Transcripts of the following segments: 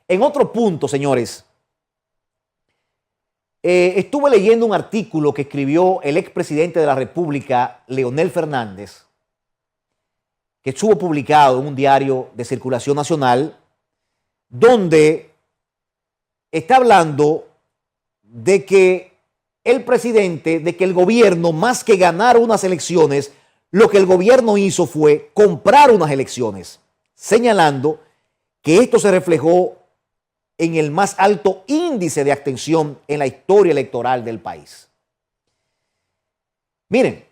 En otro punto, señores, estuve leyendo un artículo que escribió el expresidente de la República, Leonel Fernández, que estuvo publicado en un diario de circulación nacional, donde está hablando de que el presidente, de que el gobierno, más que ganar unas elecciones, lo que el gobierno hizo fue comprar unas elecciones, señalando que esto se reflejó en el más alto índice de abstención en la historia electoral del país. Miren,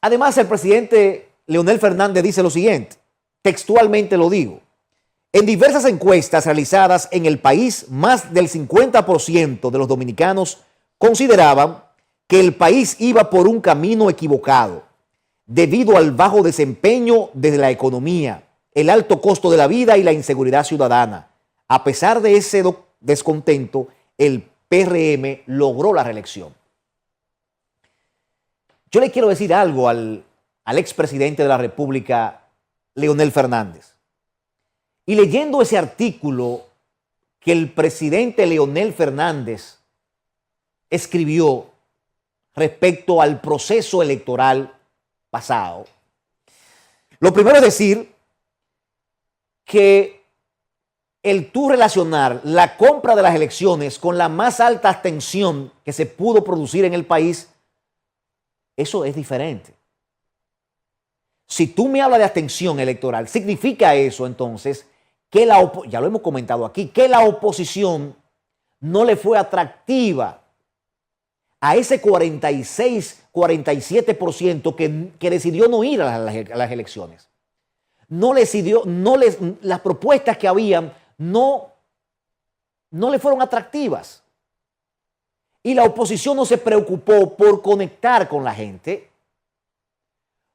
además el presidente Leonel Fernández dice lo siguiente, textualmente lo digo: en diversas encuestas realizadas en el país, más del 50% de los dominicanos consideraban que el país iba por un camino equivocado debido al bajo desempeño de la economía, el alto costo de la vida y la inseguridad ciudadana. A pesar de ese descontento, el PRM logró la reelección. Yo le quiero decir algo al expresidente de la República, Leonel Fernández. Y leyendo ese artículo que el presidente Leonel Fernández escribió respecto al proceso electoral pasado, lo primero es decir que el tú relacionar la compra de las elecciones con la más alta abstención que se pudo producir en el país, eso es diferente. Si tú me hablas de abstención electoral, significa eso entonces que ya lo hemos comentado aquí, que la oposición no le fue atractiva a ese 46, 47% que decidió no ir a las elecciones. Las propuestas que habían no le fueron atractivas. Y la oposición no se preocupó por conectar con la gente.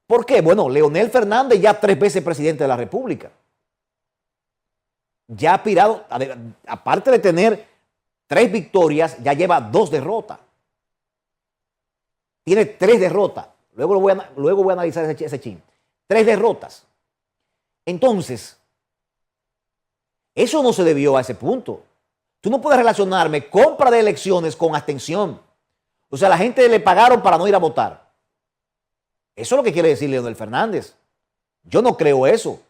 ¿Por qué? Bueno, Leonel Fernández ya 3 veces presidente de la República. Ya ha aspirado, aparte de tener 3 victorias, ya lleva 2 derrotas. Tiene 3 derrotas. Luego voy a analizar ese chin. 3 derrotas. Entonces, eso no se debió a ese punto. Tú no puedes relacionarme compra de elecciones con abstención. O sea, la gente le pagaron para no ir a votar. Eso es lo que quiere decir Leonel Fernández. Yo no creo eso.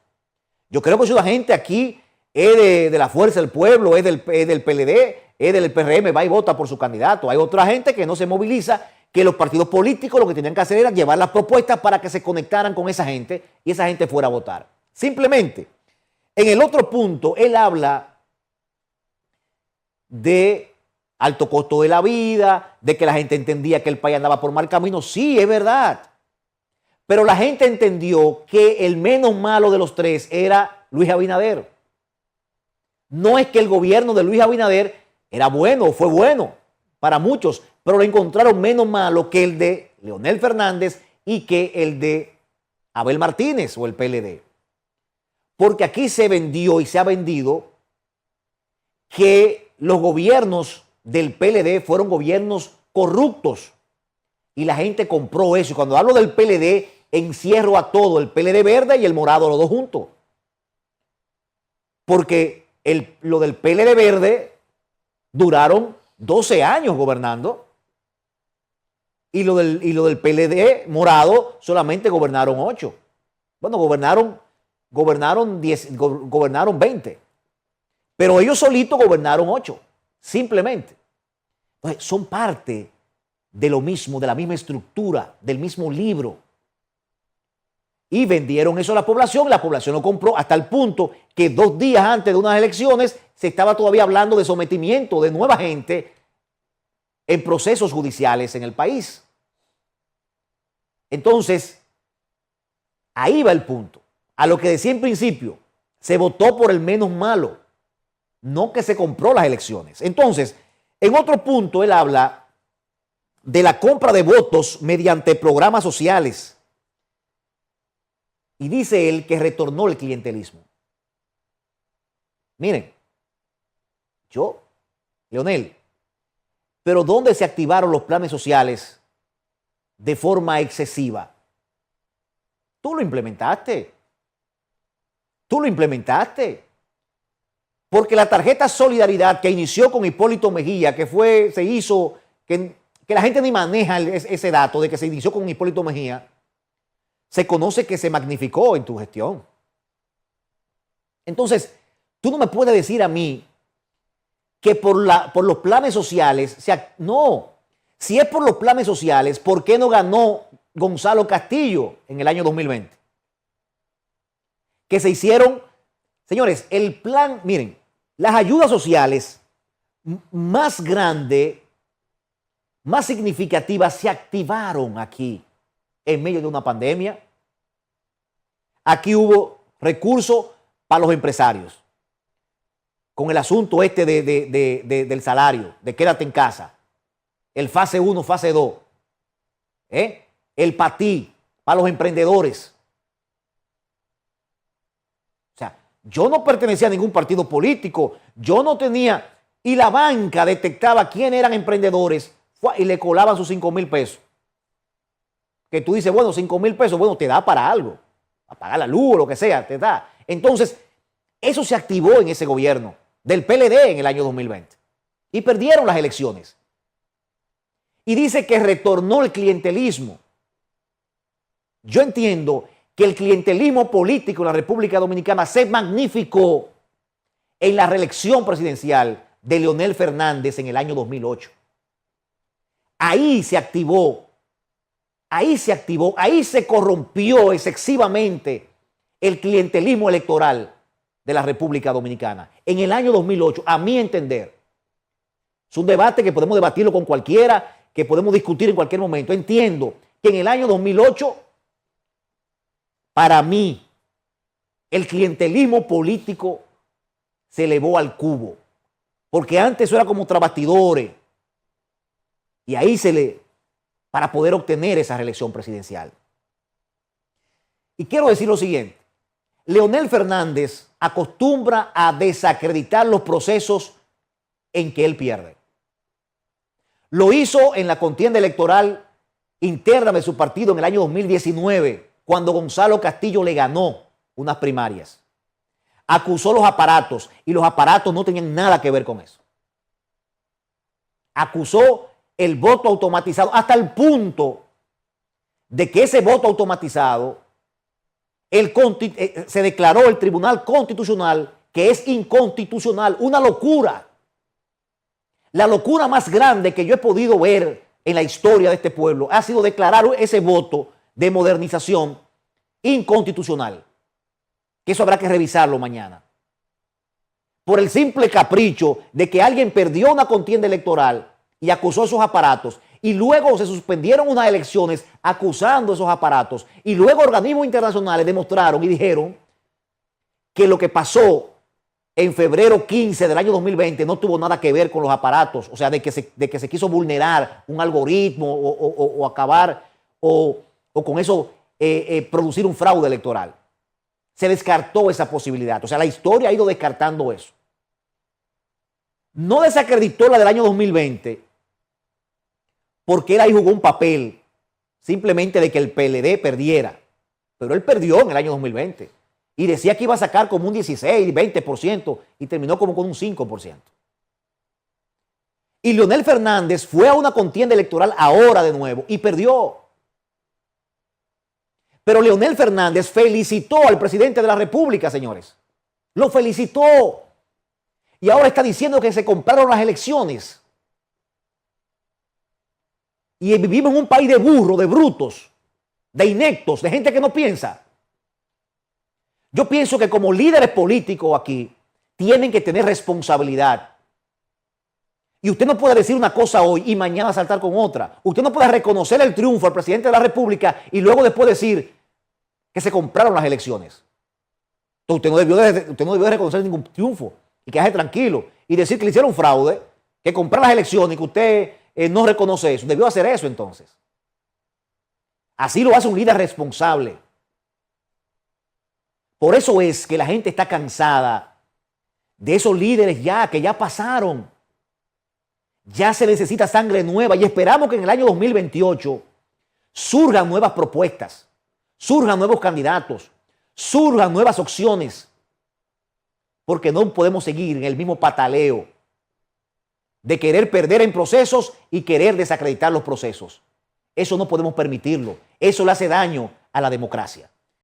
Yo creo que si la gente aquí es de la Fuerza del Pueblo, es del PLD, es del PRM, va y vota por su candidato. Hay otra gente que no se moviliza, que los partidos políticos lo que tenían que hacer era llevar las propuestas para que se conectaran con esa gente y esa gente fuera a votar. Simplemente, en el otro punto, él habla de alto costo de la vida, de que la gente entendía que el país andaba por mal camino. Sí, es verdad. Pero la gente entendió que el menos malo de los 3 era Luis Abinader. No es que el gobierno de Luis Abinader era bueno o fue bueno para muchos, pero lo encontraron menos malo que el de Leonel Fernández y que el de Abel Martínez o el PLD. Porque aquí se vendió y se ha vendido que los gobiernos del PLD fueron gobiernos corruptos y la gente compró eso. Y cuando hablo del PLD, encierro a todo, el PLD verde y el morado, los dos juntos. Porque lo del PLD verde duraron 12 años gobernando y lo del PLD morado solamente gobernaron 8. Bueno, gobernaron 20. Pero ellos solitos gobernaron 8, simplemente. Entonces, son parte de lo mismo, de la misma estructura, del mismo libro. Y vendieron eso a la población lo compró hasta el punto que 2 días antes de unas elecciones se estaba todavía hablando de sometimiento de nueva gente en procesos judiciales en el país. Entonces, ahí va el punto. A lo que decía en principio, se votó por el menos malo, no que se compró las elecciones. Entonces, en otro punto, él habla de la compra de votos mediante programas sociales. Y dice él que retornó el clientelismo. Miren, Leonel, pero ¿dónde se activaron los planes sociales de forma excesiva? Tú lo implementaste. Porque la tarjeta Solidaridad que inició con Hipólito Mejía, se hizo, que la gente ni maneja ese dato de que se inició con Hipólito Mejía, se conoce que se magnificó en tu gestión. Entonces, tú no me puedes decir a mí que por los planes sociales, no, si es por los planes sociales, ¿por qué no ganó Gonzalo Castillo en el año 2020? Que se hicieron, señores, el plan, miren, las ayudas sociales más grandes, más significativas se activaron aquí en medio de una pandemia. Aquí hubo recursos para los empresarios con el asunto este del salario, de quédate en casa, el fase 1, fase 2, el PATI para los emprendedores. O sea, yo no pertenecía a ningún partido político, yo no tenía, y la banca detectaba quién eran emprendedores y le colaban sus 5,000 pesos. Que tú dices, bueno, 5,000 pesos, bueno, te da para algo, a pagar la luz o lo que sea, te da. Entonces, eso se activó en ese gobierno del PLD en el año 2020 y perdieron las elecciones. Y dice que retornó el clientelismo. Yo entiendo que el clientelismo político en la República Dominicana se magnificó en la reelección presidencial de Leonel Fernández en el año 2008. Ahí se activó, ahí se corrompió excesivamente el clientelismo electoral de la República Dominicana. En el año 2008, a mi entender, es un debate que podemos debatirlo con cualquiera, que podemos discutir en cualquier momento. Entiendo que en el año 2008, para mí, el clientelismo político se elevó al cubo. Porque antes eso era como tras bastidores. Y ahí para poder obtener esa reelección presidencial. Y quiero decir lo siguiente. Leonel Fernández acostumbra a desacreditar los procesos en que él pierde. Lo hizo en la contienda electoral interna de su partido en el año 2019, cuando Gonzalo Castillo le ganó unas primarias. Acusó los aparatos y los aparatos no tenían nada que ver con eso. Acusó el voto automatizado hasta el punto de que ese voto automatizado se declaró el Tribunal Constitucional que es inconstitucional. Una locura. La locura más grande que yo he podido ver en la historia de este pueblo ha sido declarar ese voto de modernización inconstitucional. Que eso habrá que revisarlo mañana. Por el simple capricho de que alguien perdió una contienda electoral y acusó esos aparatos, y luego se suspendieron unas elecciones acusando esos aparatos, y luego organismos internacionales demostraron y dijeron que lo que pasó en febrero 15 del año 2020 no tuvo nada que ver con los aparatos, o sea, de que se quiso vulnerar un algoritmo o acabar o con eso producir un fraude electoral. Se descartó esa posibilidad, o sea, la historia ha ido descartando eso. No desacreditó la del año 2020 porque él ahí jugó un papel simplemente de que el PLD perdiera, pero él perdió en el año 2020 y decía que iba a sacar como un 16, 20% y terminó como con un 5%. Y Leonel Fernández fue a una contienda electoral ahora de nuevo y perdió. Pero Leonel Fernández felicitó al presidente de la República, señores. Lo felicitó. Y ahora está diciendo que se compraron las elecciones. Y vivimos en un país de burros, de brutos, de ineptos, de gente que no piensa. Yo pienso que como líderes políticos aquí tienen que tener responsabilidad. Y usted no puede decir una cosa hoy y mañana saltar con otra. Usted no puede reconocer el triunfo al presidente de la República y luego después decir que se compraron las elecciones. Entonces usted no debió de reconocer ningún triunfo y quedarse tranquilo y decir que le hicieron fraude, que compraron las elecciones y que usted no reconoce eso. Debió hacer eso entonces. Así lo hace un líder responsable. Por eso es que la gente está cansada de esos líderes que ya pasaron. Ya se necesita sangre nueva y esperamos que en el año 2028 surjan nuevas propuestas, surjan nuevos candidatos, surjan nuevas opciones. porque no podemos seguir en el mismo pataleo de querer perder en procesos y querer desacreditar los procesos. Eso no podemos permitirlo. Eso le hace daño a la democracia.